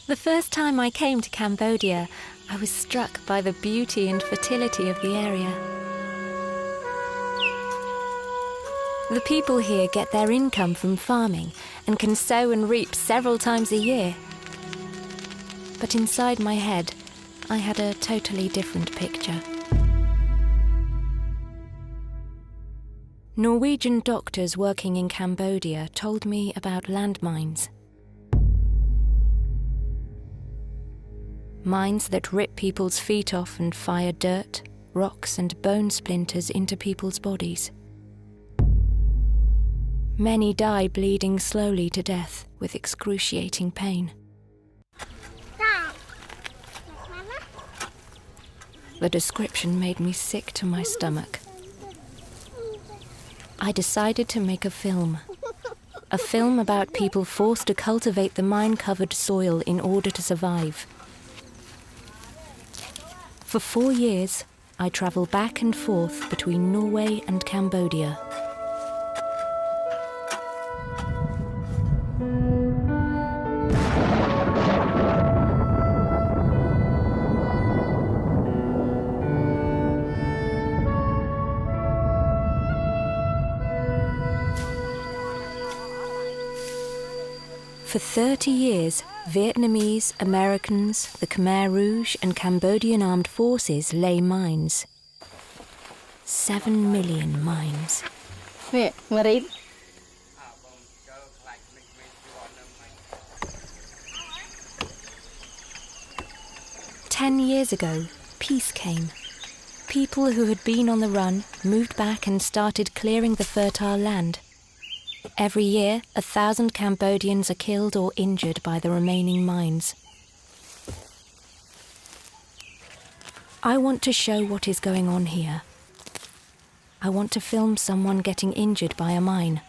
The first time I came to Cambodia, I was struck by the beauty and fertility of the area. The people here get their income from farming and can sow and reap several times a year. But inside my head, I had a totally different picture. Norwegian doctors working in Cambodia told me about landmines. Mines that rip people's feet off and fire dirt, rocks and bone splinters into people's bodies. Many die bleeding slowly to death with excruciating pain. The description made me sick to my stomach. I decided to make a film about people forced to cultivate the mine-covered soil in order to survive. For 4 years, I travel back and forth between Norway and Cambodia. For 30 years, Vietnamese, Americans, the Khmer Rouge and Cambodian armed forces lay mines. 7 million mines. Marit. 10 years ago, peace came. People who had been on the run moved back and started clearing the fertile land. Every year, 1,000 Cambodians are killed or injured by the remaining mines. I want to show what is going on here. I want to film someone getting injured by a mine.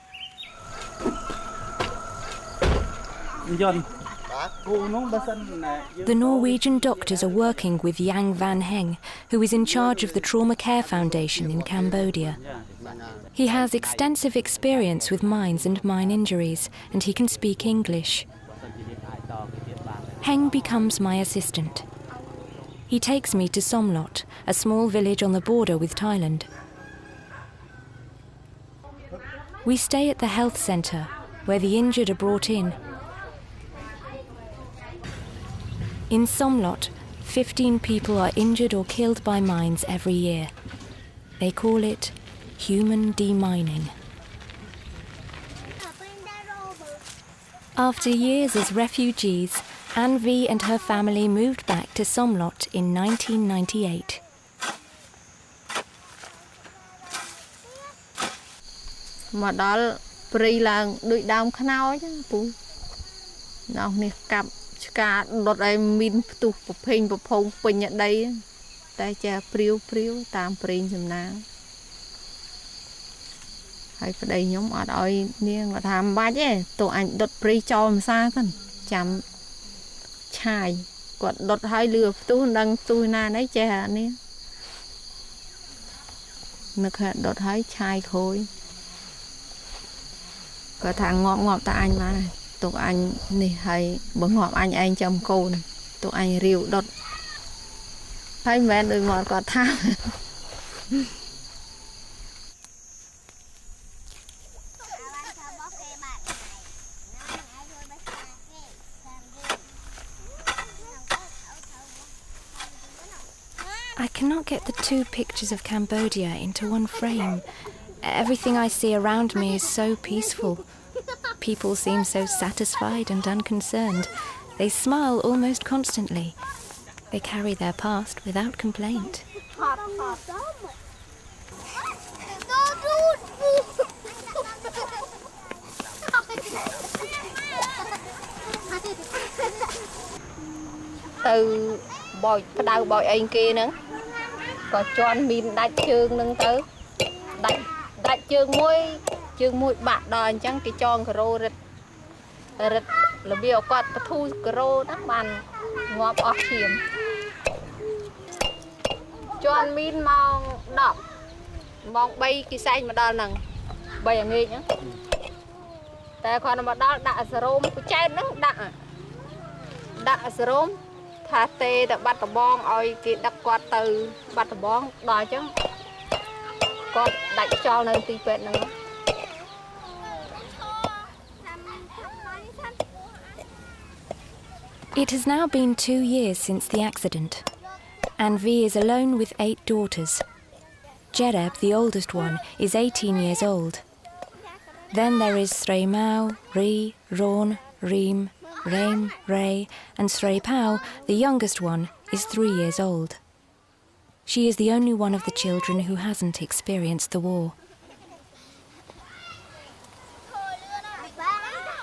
The Norwegian doctors are working with Yang Van Heng, who is in charge of the Trauma Care Foundation in Cambodia. He has extensive experience with mines and mine injuries, and he can speak English. Heng becomes my assistant. He takes me to Somlot, a small village on the border with Thailand. We stay at the health centre, where the injured are brought in. In Somlot, 15 people are injured or killed by mines every year. They call it human demining. After years as refugees, Anne V and her family moved back to Somlot in 1998. Mà đó pri là đuổi đam khao chứ pú. Nào nè cặp cả đột ai min tu phình phong pin ở đây, tay cha priu tam prin chấm ná. Hay ở đây nhóm ở đây nè là tham ba chứ, tụi anh đột pri cho làm sao thân, chấm chai, quật đột hai lừa tu đăng tu na đấy cha nè, nước hạt đột hai chai khối. Có thằng ngọt ta anh mà tụi anh nè hay bữa ngọt anh chăm cô này tụi anh rượu đột thấy mẹ đôi ngọt có tham. I cannot get the two pictures of Cambodia into one frame. Everything I see around me is so peaceful. People seem so satisfied and unconcerned. They smile almost constantly. They carry their past without complaint. Từ bòi cái đầu bòi anh kia nữa, có cho anh min đạch chương nâng tới đạch chương mũi bạn đòi chẳng cái tròn cái rô rít là biểu quạt thu cái rô đó bàn ngọt ọt hiểm cho anh min mong đọc mong bay cái xanh mà đòi nằng bay ở nghề nhá tại còn mà đó đã rôm cái chai nó đã đã sớm thà tê đã bắt bong oi cái đập quạt từ bắt bong đòi chứ con đánh cho nên tì vẹn nữa. It has now been 2 years since the accident, and V is alone with 8 daughters. Jereb, the oldest one, is 18 years old. Then there is Srey Mao, Ri, Ron, Reem, Reim, Ray, and Srey Pao, the youngest one, is 3 years old. She is the only one of the children who hasn't experienced the war.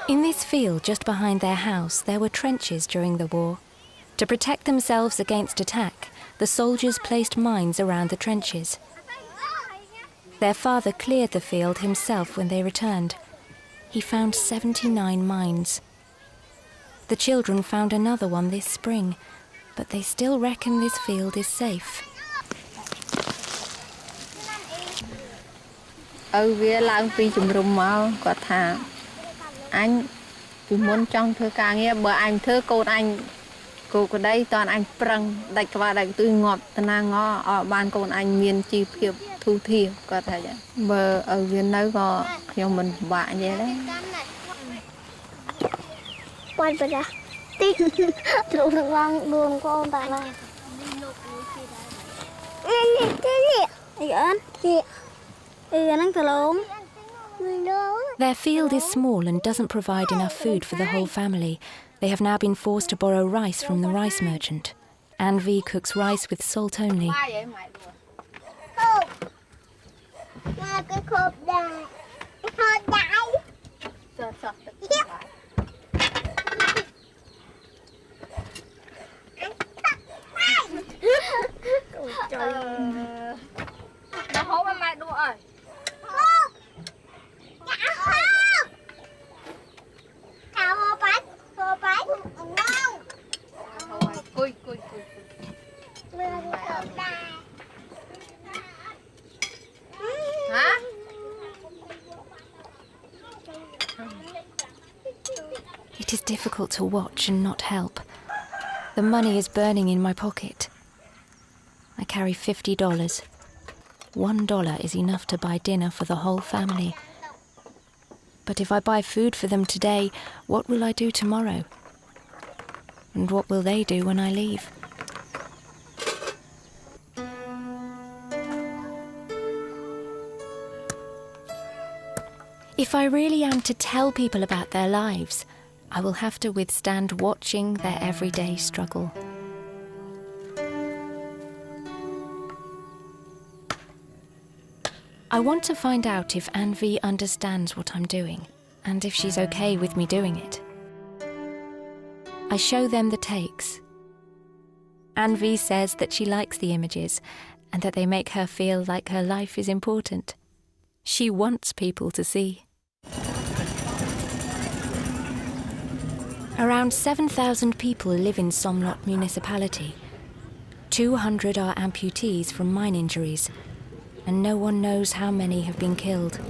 In this field just behind their house, there were trenches during the war. To protect themselves against attack, the soldiers placed mines around the trenches. Their father cleared the field himself when they returned. He found 79 mines. The children found another one this spring, but they still reckon this field is safe. Về lang pi chùm rùm máu có thà anh vì muốn trong thơ ca nghe bờ anh thơ anh cô ở đây toàn anh prăng đạch qua đạch tôi ngọt nàng ngó ở ban con anh miền chi phiệp thu thiệp có thể vậy bờ ở viên nơi có nhưng mình bạn vậy đấy quan bữa đó tí trụ được vang đường con ta là Their field is small and doesn't provide enough food for the whole family. They have now been forced to borrow rice from the rice merchant. Anvi cooks rice with salt only. It is difficult to watch and not help. The money is burning in my pocket. I carry $50. $1 is enough to buy dinner for the whole family. But if I buy food for them today, what will I do tomorrow? And what will they do when I leave? If I really am to tell people about their lives, I will have to withstand watching their everyday struggle. I want to find out if Anvi understands what I'm doing, and if she's okay with me doing it. I show them the takes. Anvi says that she likes the images, and that they make her feel like her life is important. She wants people to see. Around 7,000 people live in Somlot municipality. 200 are amputees from mine injuries, and no one knows how many have been killed.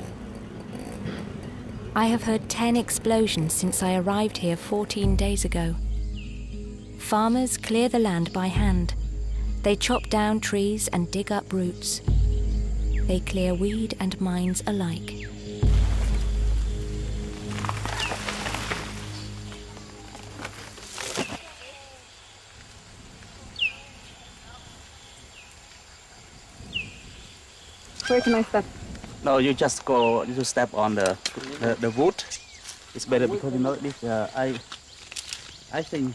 I have heard 10 explosions since I arrived here 14 days ago. Farmers clear the land by hand. They chop down trees and dig up roots. They clear weed and mines alike. Where can I step? No, you just go. You just step on the wood. It's better because you know this. I think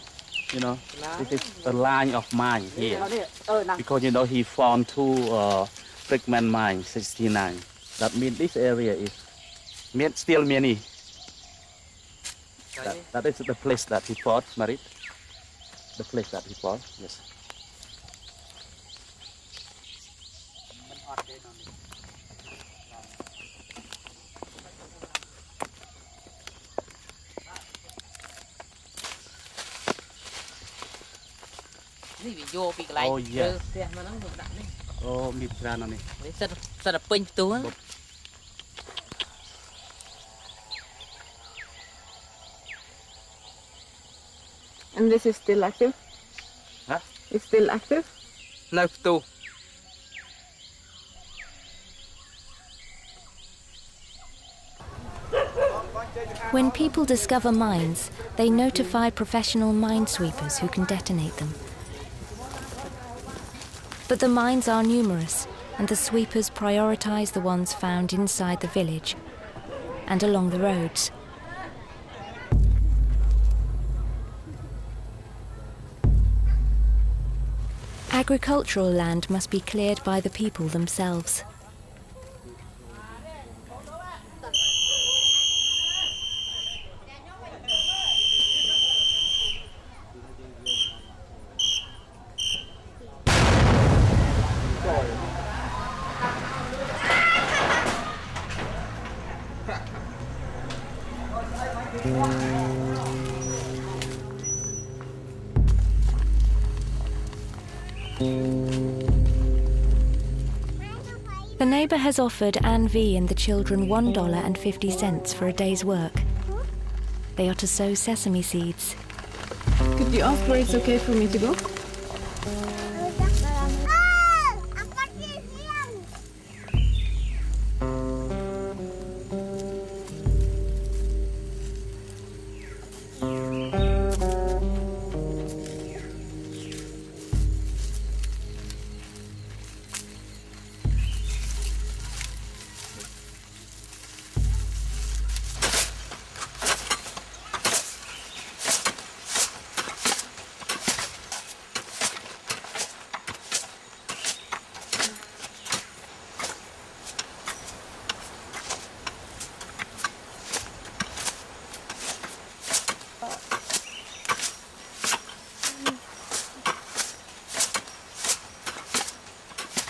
this is a line of mine here because he found 2 fragment mine 69. That means this area is still many. That is the place that he fought, Marit. The place that he fought. Yes. Oh yeah. Oh, mít ra nó này. Rất là pinh tú. And this is still active? Huh? It's still active? No too. When people discover mines, they notify professional minesweepers who can detonate them. But the mines are numerous, and the sweepers prioritize the ones found inside the village and along the roads. Agricultural land must be cleared by the people themselves. The neighbour has offered Anne V and the children $1.50 for a day's work. They are to sow sesame seeds. Could you ask where it's okay for me to go?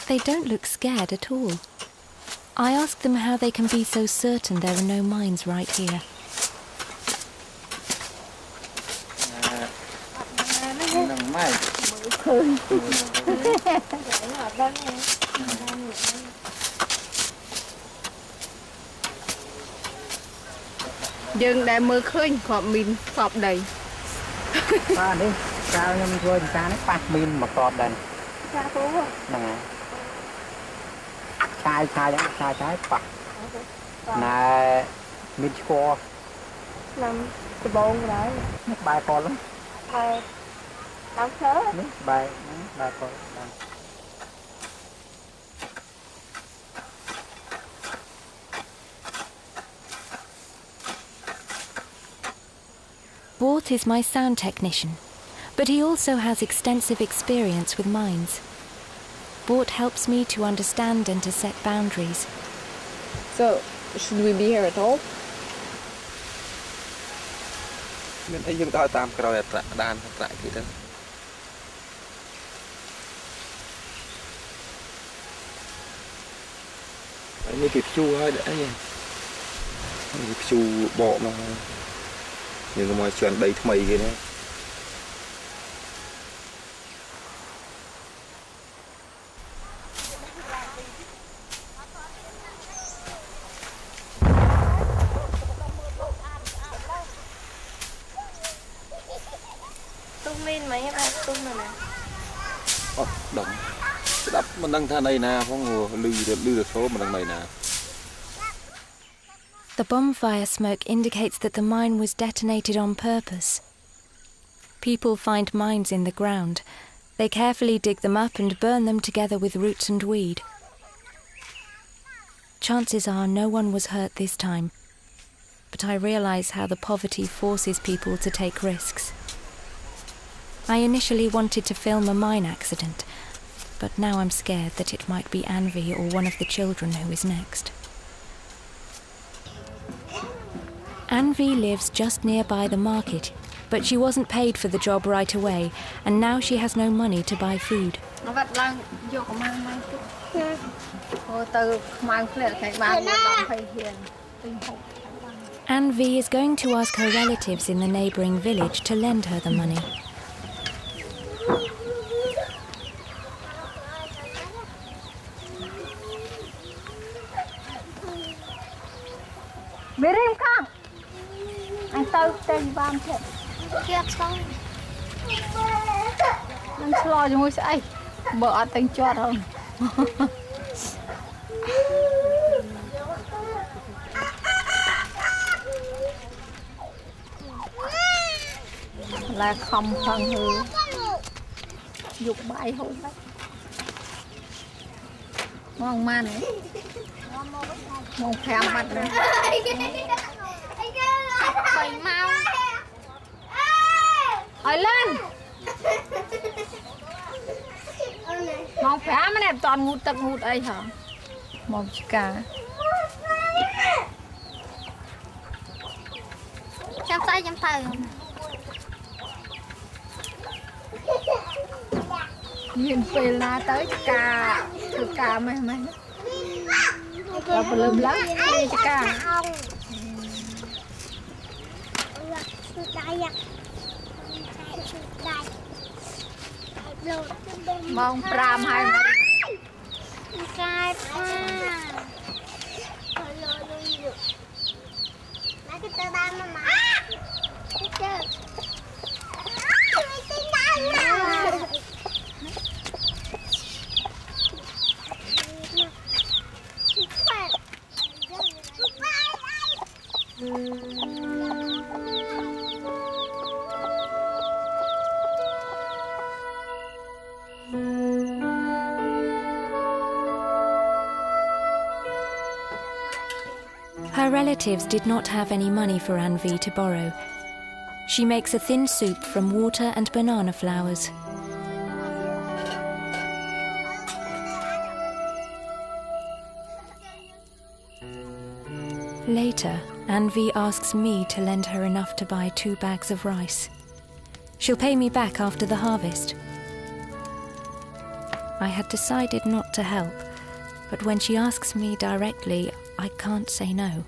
They don't look scared at all. I ask them how they can be so certain there are no mines right here. Dương đã mơ khơi họ mình sọp đầy. Ba đi, sao nhưng thôi cha nó phát min mà cọp đây. Cha thú à? Nè. Chai trái bạc. Nè, min score. Làm cái bồn đấy. Bài con lắm. Bài làm sớ. Bài con. Bort is my sound technician, but he also has extensive experience with mines. Bort helps me to understand and to set boundaries. So, should we be here at all? Mình thấy dừng đo tam còi ettrat đan ettrat kia đó. Mấy cái chu hơi đã nha. Cái chu bộ mà nhưng mà chuyện đầy mày kia đấy. Tung min mấy em ăn tung rồi nè. Đồng. Đắp mình đang tha này nè, phong lư được số mình đang này nè. The bonfire smoke indicates that the mine was detonated on purpose. People find mines in the ground. They carefully dig them up and burn them together with roots and weed. Chances are no one was hurt this time, but I realize how the poverty forces people to take risks. I initially wanted to film a mine accident, but now I'm scared that it might be Anvi or one of the children who is next. Anvi lives just nearby the market, but she wasn't paid for the job right away, and now she has no money to buy food. Anvi is going to ask her relatives in the neighbouring village to lend her the money. Mirim Kang. Anh tao tên bám thế. Gjertsen. Mình lo cho ngôi sẽ bợ thành chót không. Là không phân hư dục bài hôn đấy ngon ma này ngon phèm mặt này bầy mau hỏi lên ngon phèm này toàn ngút tật ngút ấy hả mong chỉ cả chăm tay chăm tay nhìn phê la tới cà thử cà mày và lùm lắm phê cho cà mong pram hai mà cài má cái tơ ba mà chơi Her relatives did not have any money for Anvi to borrow. She makes a thin soup from water and banana flowers. Later, Anvi asks me to lend her enough to buy 2 bags of rice. She'll pay me back after the harvest. I had decided not to help, but when she asks me directly, I can't say no.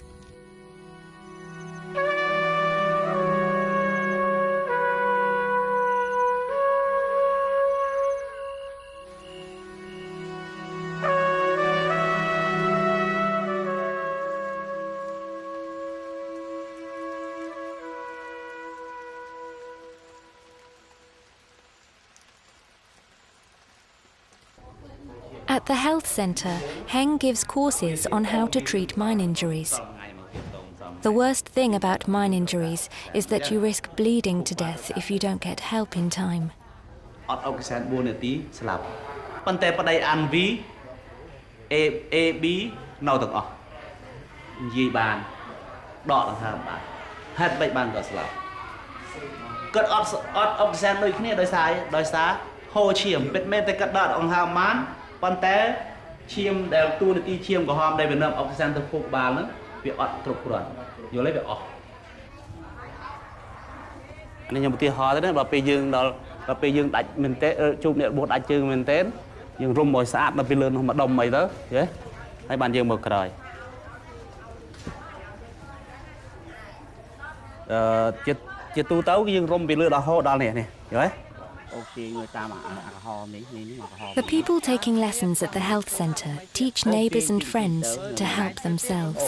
At the health centre, Heng gives courses on how to treat mine injuries. The worst thing about mine injuries is that you risk bleeding to death if you don't get help in time.ប៉ុន្តែឈាមដែលទូនាទីឈាមក្រហមដែលវានាំអុកស៊ីសែនទៅខួរក្បាលហ្នឹងវាអត់គ្រប់គ្រាន់យល់ទេវាអស់នេះខ្ញុំឧទាហរណ៍ទៅណាបើពេលយើងដាច់មែនទេជួបអ្នករបួសដាច់ជើងមែនទេយើងរុំឲ្យស្អាតដល់ពេលលើនោះមកដុំអីទៅយល់ហើយបានយើងមកក្រោយជាទូទៅយើងរុំពីលើដល់ហូរដល់នេះយល់ទេThe people taking lessons at the health centre teach neighbours and friends to help themselves.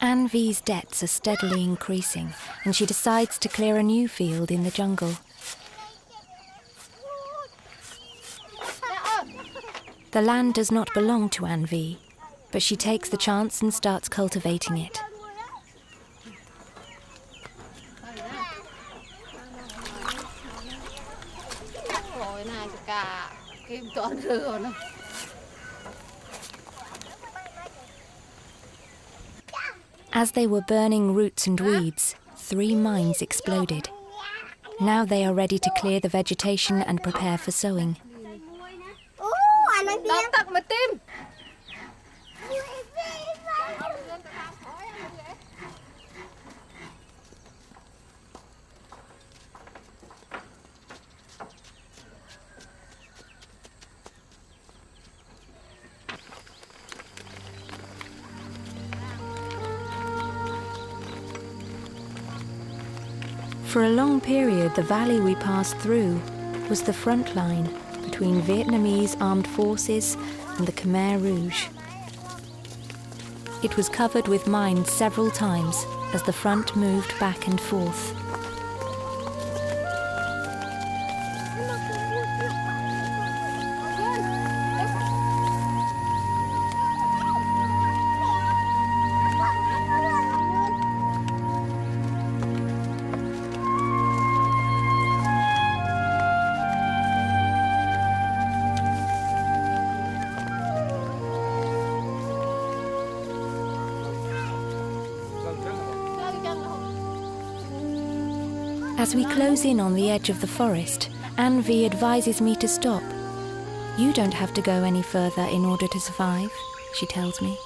Anvi's debts are steadily increasing, and she decides to clear a new field in the jungle. The land does not belong to Anvi, but she takes the chance and starts cultivating it. As they were burning roots and weeds, 3 mines exploded. Now they are ready to clear the vegetation and prepare for sowing. For a long period, the valley we passed through was the front line between Vietnamese armed forces and the Khmer Rouge. It was covered with mines several times as the front moved back and forth. As we close in on the edge of the forest, Anne V advises me to stop. You don't have to go any further in order to survive, she tells me.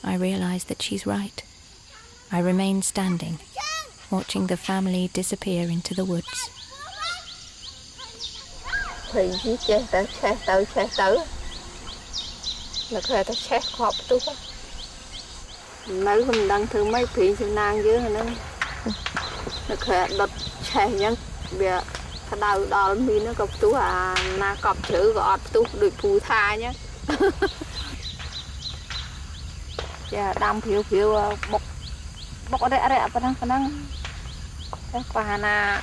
I realise that she's right. I remain standing, watching the family disappear into the woods. Nó khỏe đột chè nhá bia cái đầu đỏ mi nó cọp tú à na cọp chữ gọt tú đuổi phù tha nhá chè đam phiêu phiêu bọc bọc ở đây phải năng cái quả na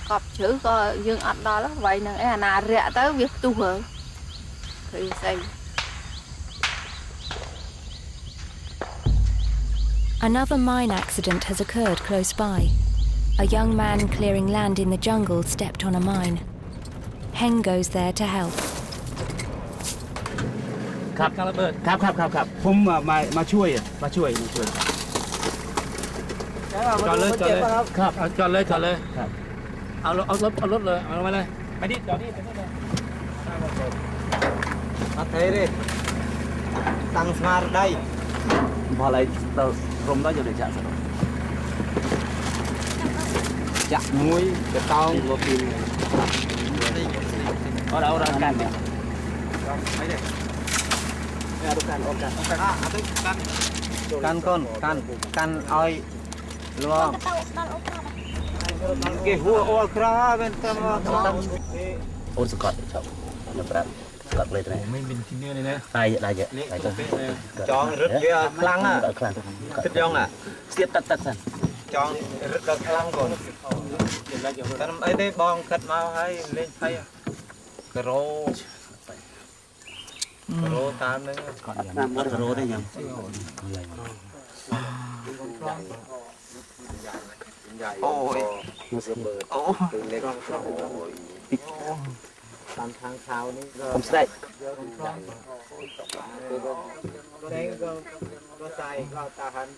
cọp chữ có dương ọt đó lắm vậy nè cái na rẻ tới việc tu hở thì xây. Another mine accident has occurred close by. A young man clearing land in the jungle stepped on a mine. Heng goes there to help. ครับผมมาช่วยจอดเลยครับจอดเลยครับเอารถเลยเอามาเลยไปดิจอดนี่ไปนู่นเลยมาเทดิตั้งสมาร์ทได้พออะไรเรารวมได้จะได้จัดสนุกจับมุ้ยจะต้องวัวปีนเอาเรากันเนี่ยไม่ได้เอาดูกันออกกันกันก้นกันอ้อยรวมเกี่ยวหัวอ้อคราเป็นตัวโอ้สกัดชอบนับแป๊บกัดเลยตัวนี้ไม่เป็นชิ้นเนื้อเลยนะได้เยอะจองรึดเยอะคลังอ่ะคิดยองอ่ะเสียบตัดสั่นจองรึดกับคลังก่อนแต่ไอ้ได้บองกัดมาให้เล่นไพ่กระโรตามนึงกระโรได้ยังโอ้ยโอ้เล็กตามทางเท้านี่ผมใส่ก็ใส่ก็ตาหัน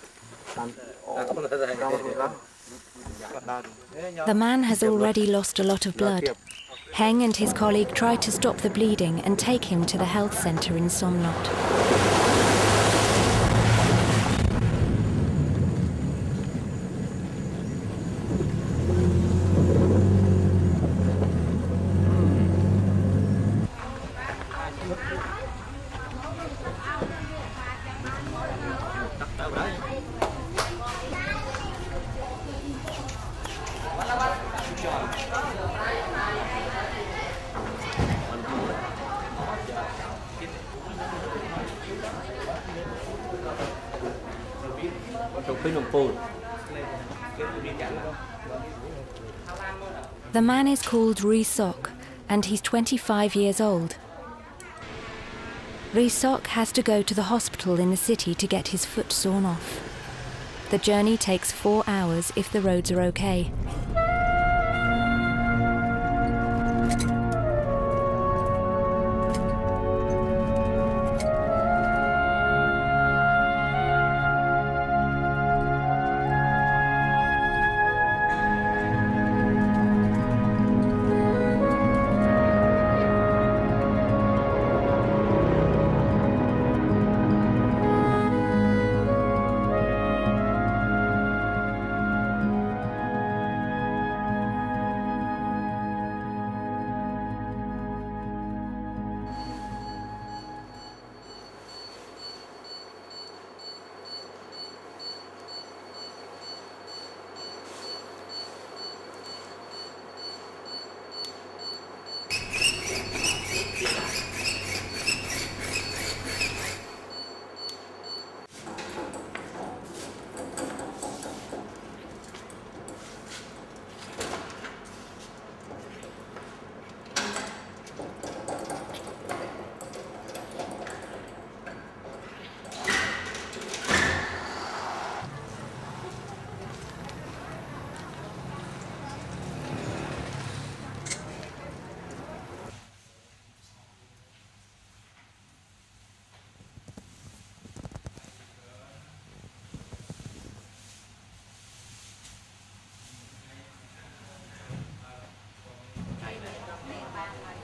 The man has already lost a lot of blood. Heng and his colleague try to stop the bleeding and take him to the health centre in Somnot. The man is called Rysok, and he's 25 years old. Rysok has to go to the hospital in the city to get his foot sawn off. The journey takes 4 hours if the roads are okay.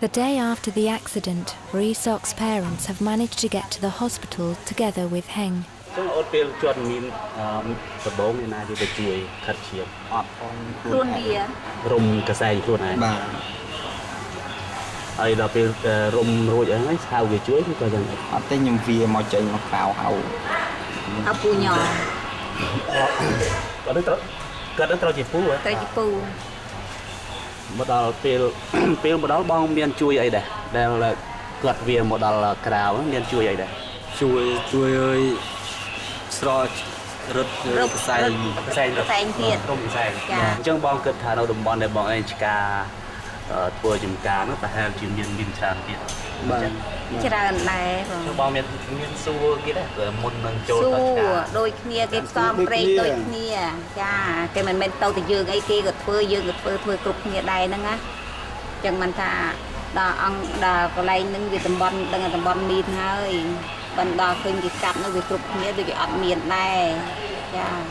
The day after the accident, Resok's parents have managed to get to the hospital together with Heng. Một đợt pil một đợt bong miền chui ấy đây là gật về một đợt cào miền chui ấy đây chui ơi soi rứt say thiệt chẳng bong cất thả đâu đùm bong để bong anh cá tua chùm cá nó phải theo chùm miền tràn thiệt tràn này bong miền xua kia đấy rồi một lần trôi đôi kia cái xóm cây đôi kia cha cái mình tàu thì dương ấy kia gật phơi cục như đây nữa á chẳng mình thà đò ăn đò có lấy những cái tầm bón mìn hơi bên đò khơi cái cặp nó cái cục như cái ăn miền này cha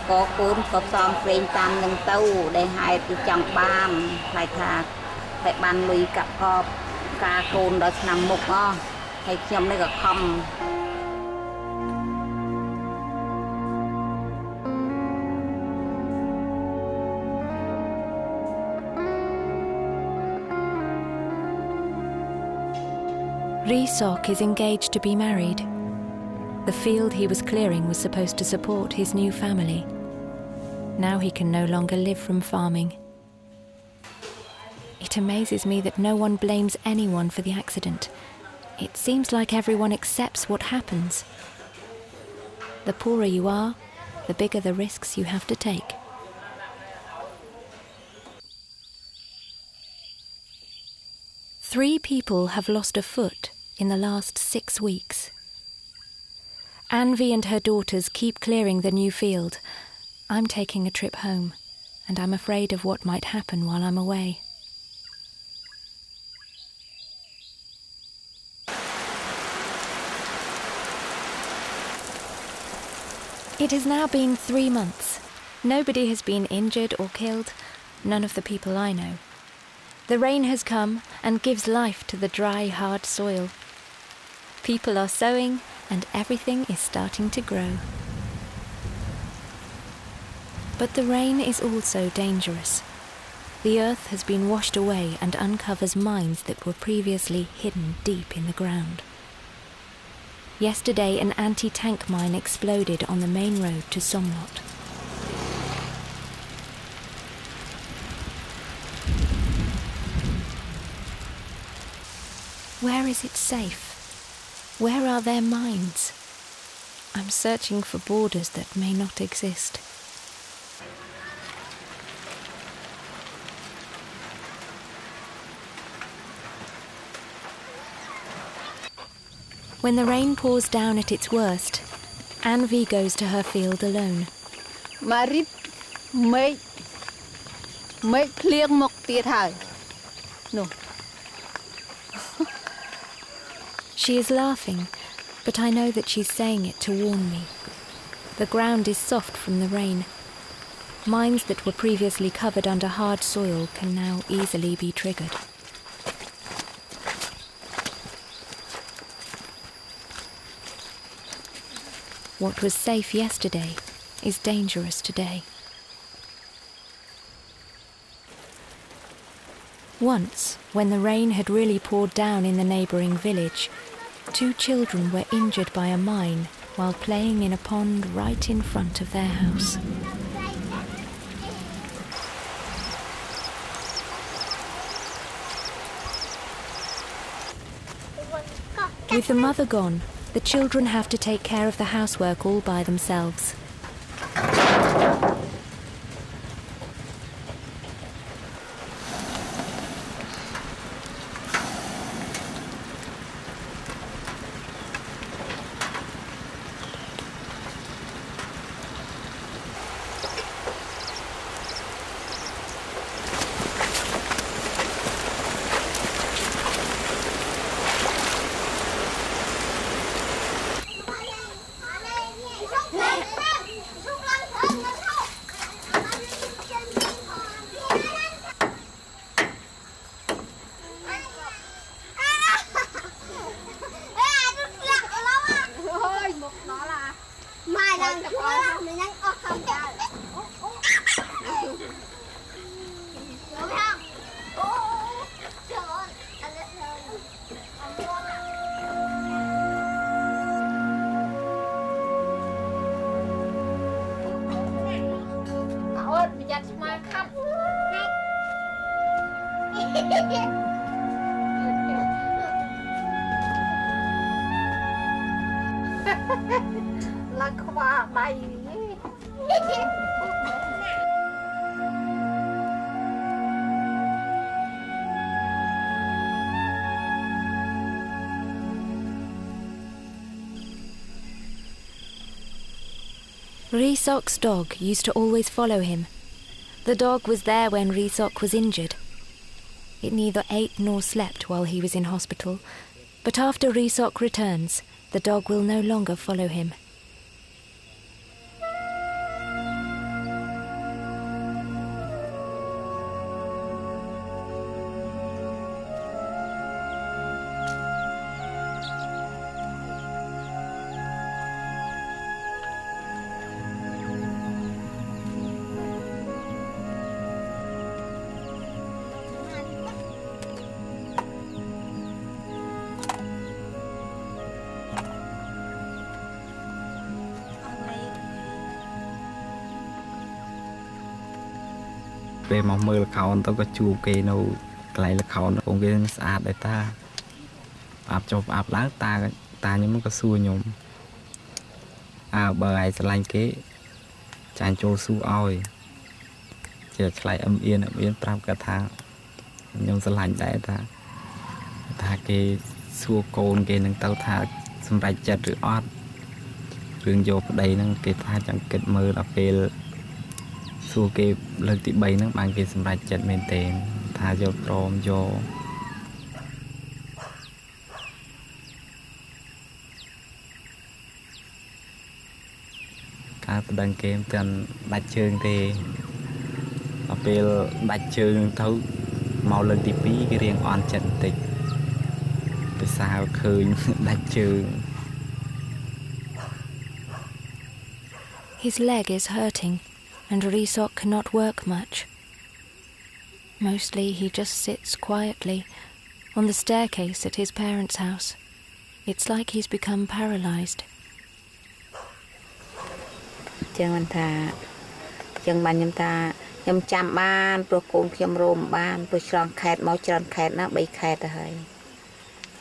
có cuốn có xóm cây tam nâng tàu để hai từ chẳng ban lại thà phải ban lùi cặp cọp cá côn đó nằm mục á hay nhom đây là không. Resok is engaged to be married. The field he was clearing was supposed to support his new family. Now he can no longer live from farming. It amazes me that no one blames anyone for the accident. It seems like everyone accepts what happens. The poorer you are, the bigger the risks you have to take. Three people have lost a foot in the last 6 weeks. Anvi and her daughters keep clearing the new field. I'm taking a trip home, and I'm afraid of what might happen while I'm away. It has now been 3 months. Nobody has been injured or killed, none of the people I know. The rain has come and gives life to the dry, hard soil. People are sowing and everything is starting to grow. But the rain is also dangerous. The earth has been washed away and uncovers mines that were previously hidden deep in the ground. Yesterday, an anti-tank mine exploded on the main road to Somlot. Where is it safe? Where are their mines? I'm searching for borders that may not exist. When the rain pours down at its worst, Anvi goes to her field alone. Marit, mấy clear một tiệt hại. No. She is laughing, but I know that she's saying it to warn me. The ground is soft from the rain. Mines that were previously covered under hard soil can now easily be triggered. What was safe yesterday is dangerous today. Once, when the rain had really poured down in the neighbouring village, 2 children were injured by a mine while playing in a pond right in front of their house. With the mother gone, the children have to take care of the housework all by themselves. mai đang thua mình đang không ra đúng không trời ơi anh rất ôi bị chặt mai khắp là khoa bay Resok's dog used to always follow him. The dog was there when Resok was injured. It neither ate nor slept while he was in hospital, but after Resok returns, the dog will no longer follow him. Về mà mơ là khảo tao có chụp cái nâu lại là khảo nó cũng cái sạch để ta áp cho áp láng ta nhưng mà có xua nhom bờ ai sẽ lanh kế chán cho xua oi chỉ lại âm yên pram cả tháng nhom sẽ lanh đại ta cái xua côn cái nâng tao thà xung ra chật rồi ót rừng vô đây nâng cái tha chẳng kết mơ là về xua cái lần tí bay nó bằng cái xâm rạch chật mên tên thả vô trôm vô các đăng kiếm tên đạch chương thì ở bên đạch chương thấu màu lần tí phí cái riêng on chân tịch vì sao khơi đạch chương. His leg is hurting, and Resok cannot work much. Mostly he just sits quietly on the staircase at his parents' house. It's like he's become paralyzed. Chẳng bạn nhầm ta nhầm chạm ban pro côn khiêm rôm ban pro tròn khẹt máu tròn khẹt nó bị khẹt rồi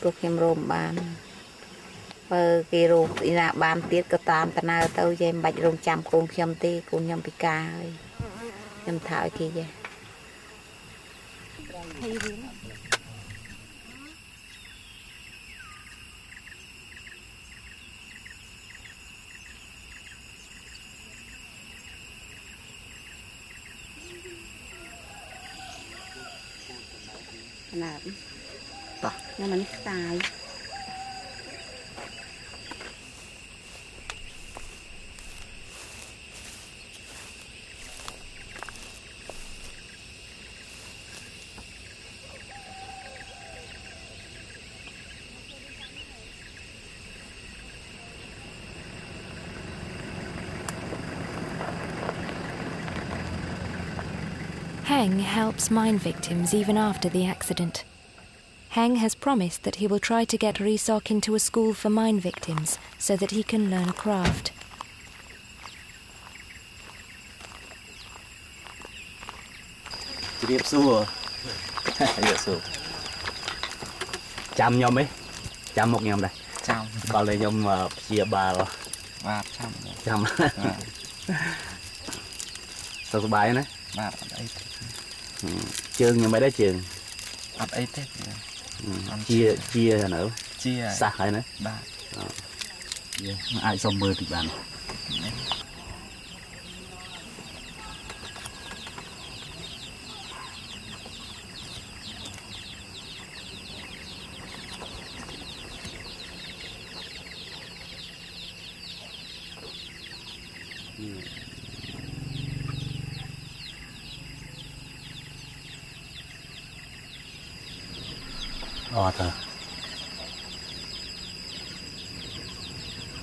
pro khiêm rôm ban cái rôm là ban tiết có tam ta nào tao dêm bạch rôm chạm côn khiêm tê côn nhầm bị ca ơi nhầm thảo kia vậy. Nào, nhưng mà nó sai. Heng helps mine victims even after the accident. Heng has promised that he will try to get Resok into a school for mine victims so that he can learn a craft. Điệp xua. Điệp xua. Chăm nhom ấy. Chăm một nhom đây. Chăm. Còn đây nhom chia bà rồi. Và chăm. Chăm. Sao bài này? Và đấy. Trường nhưng mấy đấy trường. Ở đây thế. Chia là nữa. Chia. Sạc hay nữa. Ba. Ai xong mơ thì bàn.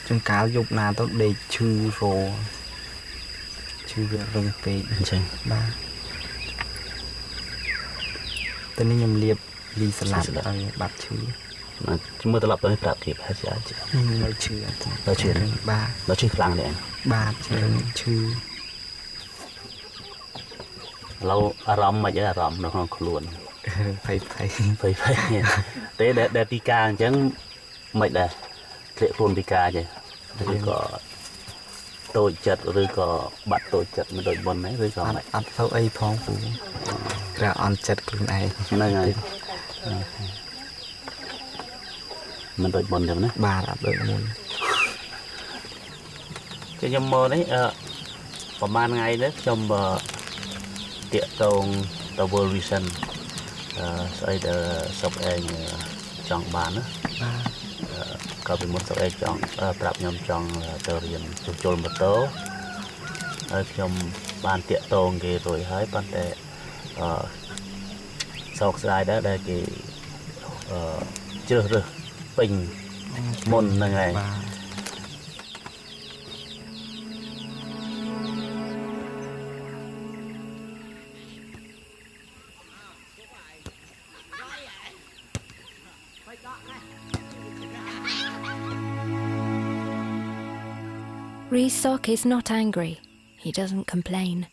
Chúng cá dục nào tốt để chư rồ chư việc rừng phê ba tên này nhầm liệp ly sả lạt bạc chư mà chúng mới tập tới tập kịp hay gì chứ nói chư ba nói chư khlang này ba chư lâu aram mà chứ aram nó không luôn phải thế để pika chẳng mày đây lệ phun pika chứ rồi có tôi chật rồi có bắt tôi chật mà đội bồn đấy rồi có mày ăn sâu ấy phong phú ra ăn chật luôn này này mình đội bồn được đấy ba là đội môn cái nhom mơ đấyประมาณไงđấy trong tiệ tông tàu vision xây đờ sọc anh chọn bán á có bị một sọc anh chọn prap nhom chọn tờ riêng chôn một tố trong ban tiệ tông cái rồi hái ban tệ sọc dài đó đây cái chưa được bình môn này Resok is not angry. He doesn't complain.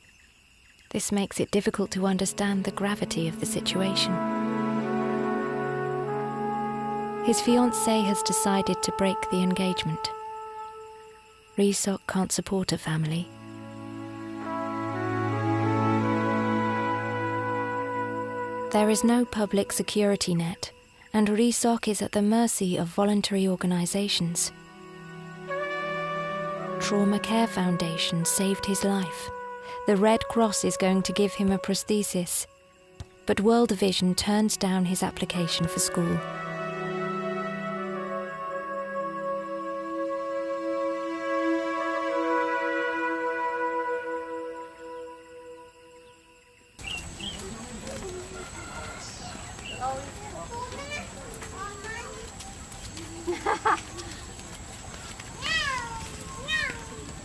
This makes it difficult to understand the gravity of the situation. His fiancée has decided to break the engagement. Resok can't support a family. There is no public security net, and Resok is at the mercy of voluntary organizations. Trauma Care Foundation saved his life. The Red Cross is going to give him a prosthesis, but World Vision turns down his application for school.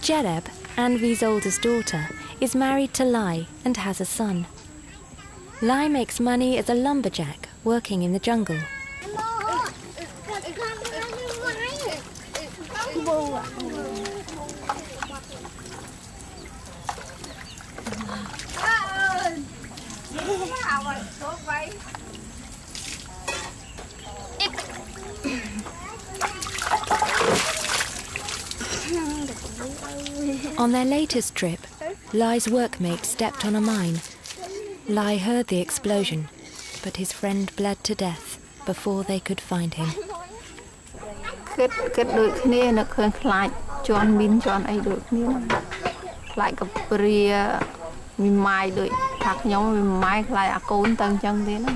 Jereb, Anvi's oldest daughter, is married to Lai and has a son. Lai makes money as a lumberjack working in the jungle. On their latest trip, Lai's workmate stepped on a mine. Lai heard the explosion, but his friend bled to death before they could find him. Kết đôiគ្នានៅឃើញខ្លាចជន់មីនជន់អីដូចគ្នាខ្លាចកព្រាមីម៉ាយដូចថាខ្ញុំមីម៉ាយខ្លាចអាកូនទៅអញ្ចឹងទៀតណា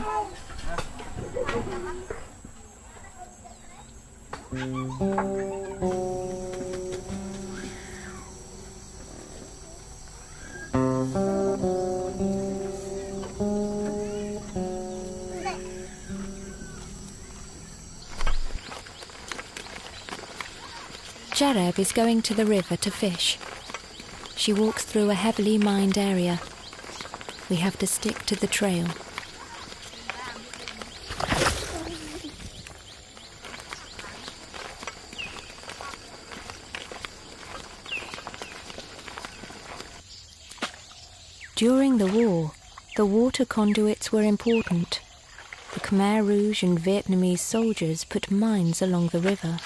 Jereb is going to the river to fish. She walks through a heavily mined area. We have to stick to the trail. During the war, the water conduits were important. The Khmer Rouge and Vietnamese soldiers put mines along the river.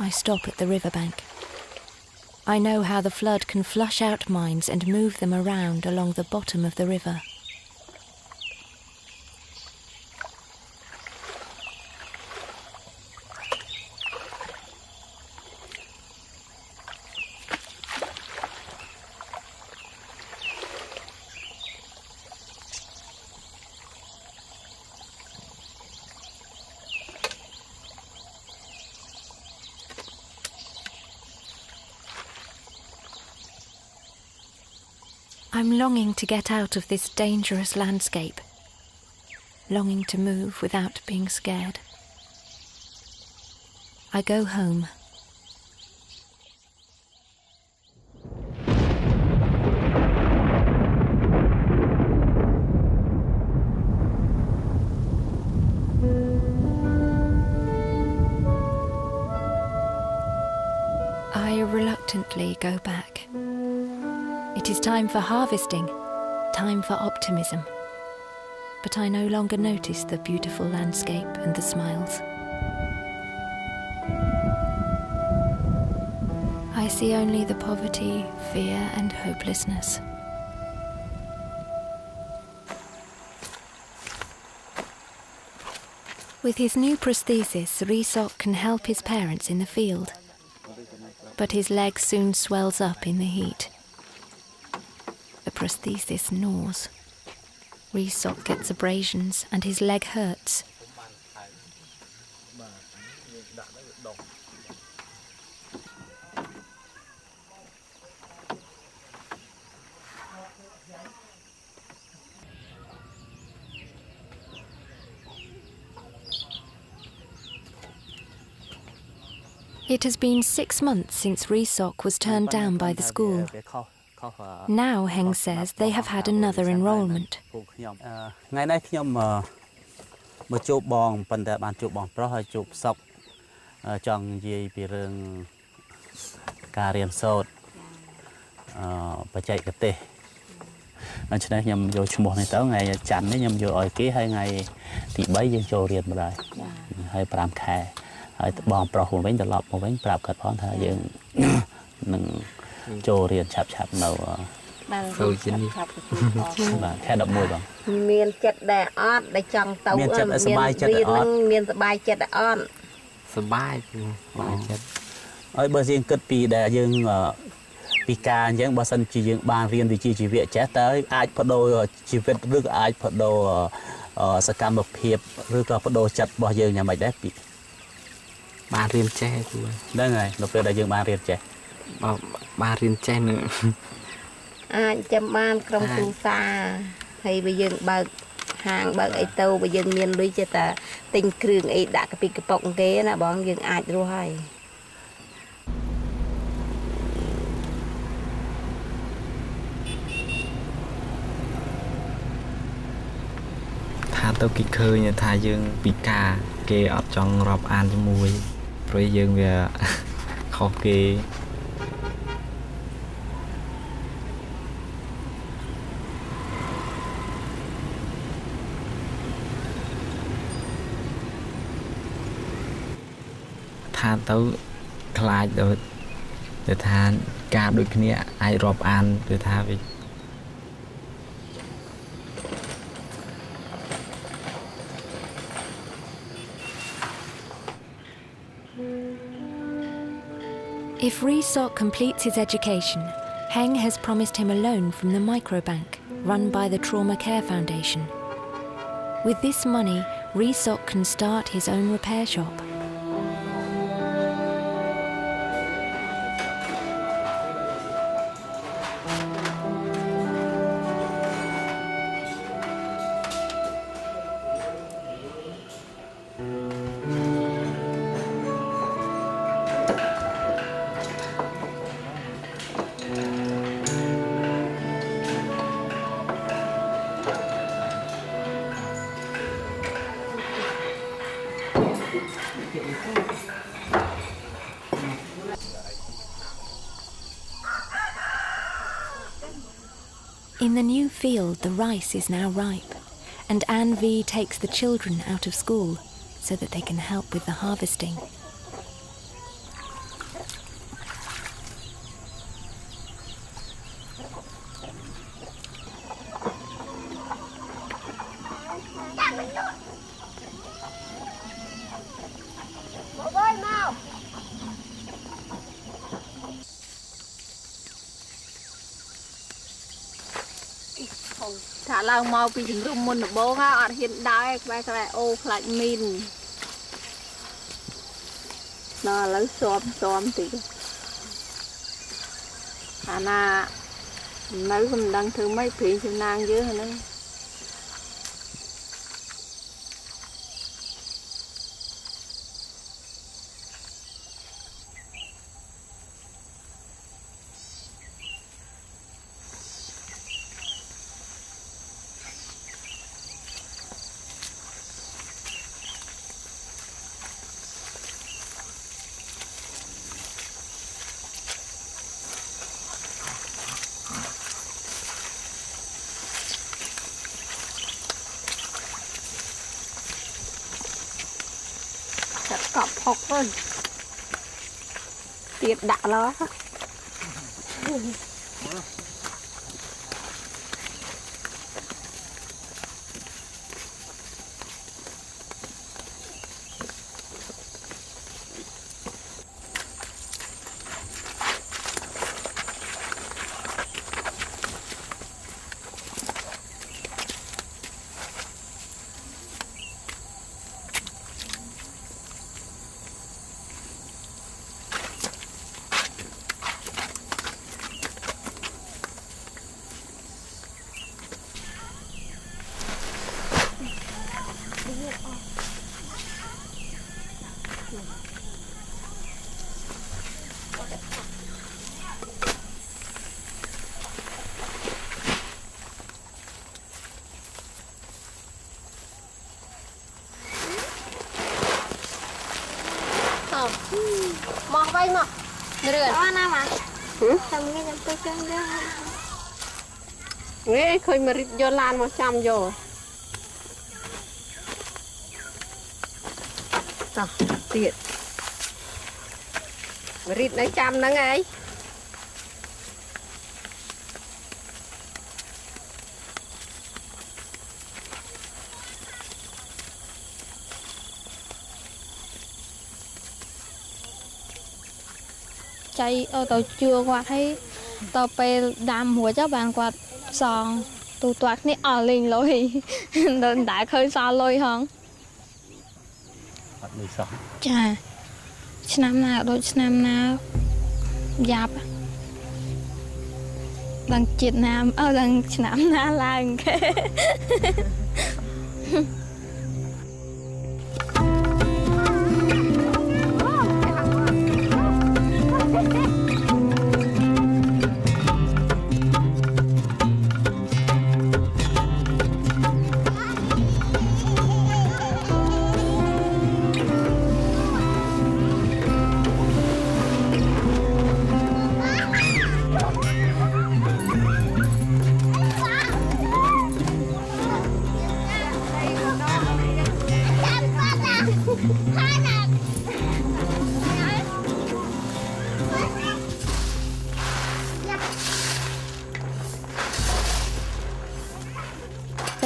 I stop at the riverbank. I know how the flood can flush out mines and move them around along the bottom of the river. I'm longing to get out of this dangerous landscape, longing to move without being scared. I go home, quietly go back. It is time for harvesting, time for optimism. But I no longer notice the beautiful landscape and the smiles. I see only the poverty, fear and hopelessness. With his new prosthesis, Rysok can help his parents in the field. But his leg soon swells up in the heat. The prosthesis gnaws. Rysok gets abrasions and his leg hurts. It has been 6 months since Rysok was turned down by the school. Now, Heng says, they have had another enrolment. ថ្ងៃនេះខ្ញុំមកជួបបងប៉ុន្តែបានជួបបងប្រុសហើយជួបសុកចង់និយាយពីរឿងការរៀនសូត្របច្ចេកទេសដូច្នេះខ្ញុំយកឈ្មោះនេះទៅថ្ងៃច័ន្ទនេះខ្ញុំយកឲ្យគេហើយថ្ងៃទី3យើងចូលរៀនម្ដងហើយ5ខែហើយបងប្រុសវិញត្រឡប់មកវិញប្រាប់គាត់ផងថាយើងនឹងចូលរៀនឆាប់នៅសូជានេះបាទខែ11បងមានចិត្តដែរអត់ដែលចង់ទៅមានចិត្តសប្បាយចិត្តអត់មានសប្បាយចិត្តអត់សប្បាយចិត្តហើយបើយើងគិតពីដែលយើងពីការអញ្ចឹងបើសិនជាយើងបានរៀនវិជ្ជាជីវៈចេះតើអាចបដូរជីវិតឬក៏អាចបដូរសកម្មភាពឬក៏បដូរចិត្តរបស់យើងយ៉ាងម៉េចដែរពីបានរៀនចេះហ្នឹងហើយនៅពេលដែលយើងបានរៀនចេះបានរៀនចេះនឹងអាចចាំបានក្រុមគ្រួសារហើយបើយើងបើកហាងបើកអីទៅបើយើងមានលុយចេះតែទិញគ្រឿងអីដាក់កាពីកប៉ុកគេណាបងយើងអាចរស់ហើយថាទៅគេឃើញថាយើងពិការគេអត់ចង់រាប់អានជាមួយព្រោះយើងវាខុសគេថាទៅខ្លាចទៅថាការដូចគ្នាអាចរាប់អានទៅថាវា If Rysok completes his education, Heng has promised him a loan from the microbank run by the Trauma Care Foundation. With this money, Rysok can start his own repair shop. In the new field, the rice is now ripe, and Anne V takes the children out of school so that they can help with the harvesting. Thả lao mau vì chúng rung môn bố ngá ọt hiện đáy quay cái ô lại min nó lấy xóm thì thả nà mấy mình đang thử mấy phí cho nàng dưới hả nữa hộp hơn tiệt đã lo mò bay mò được đó nào mà thầm cái nhầm tôi chân đó nghe khơi Marit vô lan mà chăm vô tao tiệt Marit lấy chăm đó ngay chạy tàu chưa quạt hay tàu pe đamหัวเจ้าบางquạt sòn tụ toạc ní lên lối đừng đại khơi xa lôi hơn អត់លុយសោះ ចាឆ្នាំណាដូចឆ្នាំណាយ៉ាប់ដល់ជាតិណាដល់ឆ្នាំណាឡើងគេ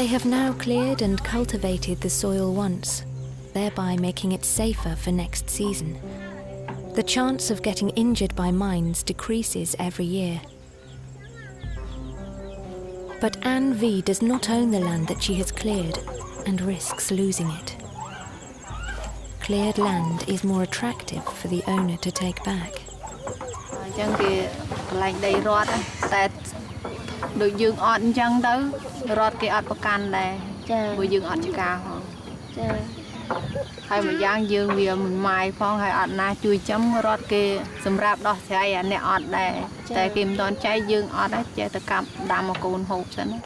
They have now cleared and cultivated the soil once, thereby making it safer for next season. The chance of getting injured by mines decreases every year. But Anne V does not own the land that she has cleared and risks losing it. Cleared land is more attractive for the owner to take back. được dương ọt chân tới rót cái ọt bạc can này vừa dương ọt chả cao hay mà giang dương vì mình mai phong hay ọt na chui chấm rót cái sầm rạp đó chạy nè ọt này tại kim toàn chạy dương ọt đấy chạy từ cặp đam một cồn hộp cho nó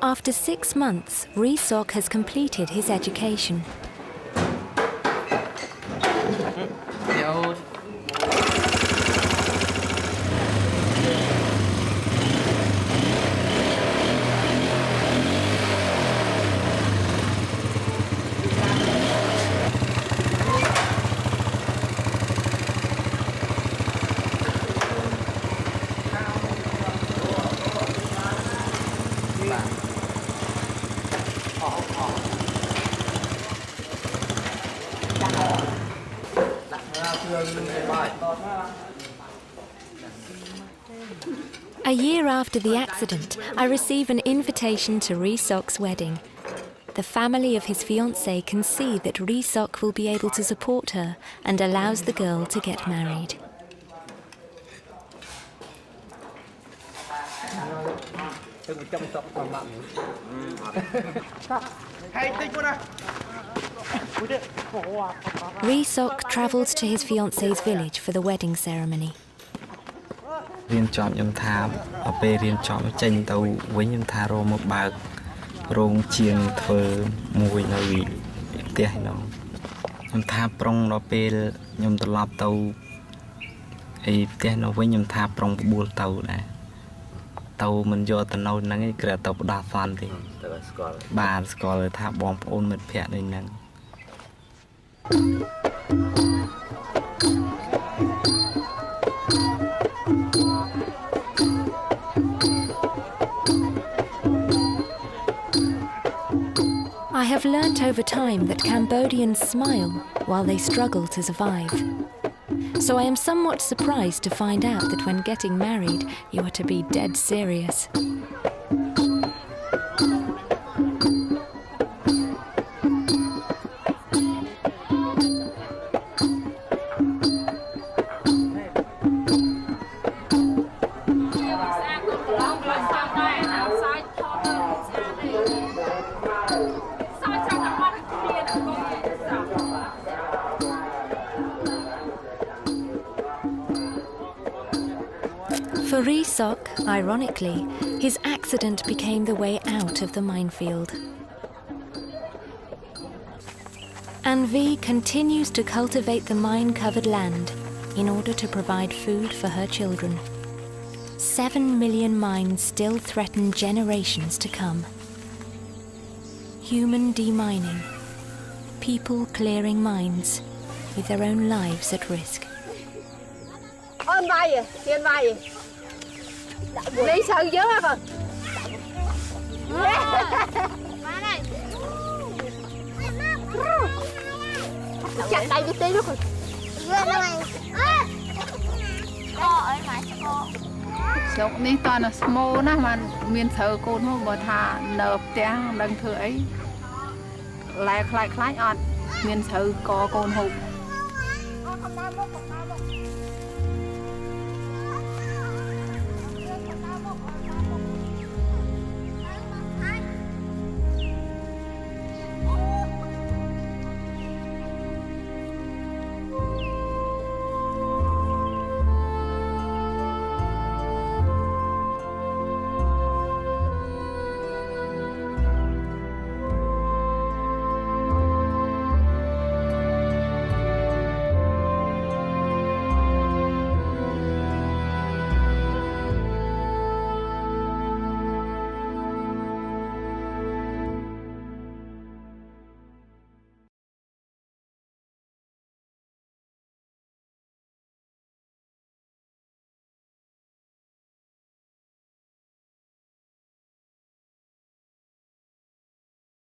After 6 months, Rhysok has completed his education. A year after the accident, I receive an invitation to Rhysok's wedding. The family of his fiancée can see that Rhysok will be able to support her and allows the girl to get married. Resok travelled to his fiance's village for the wedding ceremony. រៀនចប់ខ្ញុំថាពេលរៀនចប់ចេញទៅវិញខ្ញុំថារមកបើករោងជាងធ្វើមួយនៅផ្ទះហ្នឹងខ្ញុំថាប្រុងដល់ពេលខ្ញុំត្រឡប់ទៅផ្ទះនៅវិញខ្ញុំថាប្រុងបបួលទៅដែរទៅមិនយកទៅនៅហ្នឹងឯងគ្រាន់តែផ្ដោះសន្នទេទៅស្គាល់បានស្គាល់ថាបងប្អូនមិត្តភក្តិដូចហ្នឹង I have learnt over time that Cambodians smile while they struggle to survive. So I am somewhat surprised to find out that when getting married, you are to be dead serious. For Resok, ironically, his accident became the way out of the minefield. Anvi continues to cultivate the mine-covered land in order to provide food for her children. 7 million mines still threaten generations to come. Human demining, people clearing mines with their own lives at risk. Lấy sao dớ hả con? Chặt tay với tí đó con. Sốc ní toàn là small ná mà miền thờ côn không bỏ thà nợp tiếng đằng thử ấy. Lại khái ọt miền thờ có côn hụt.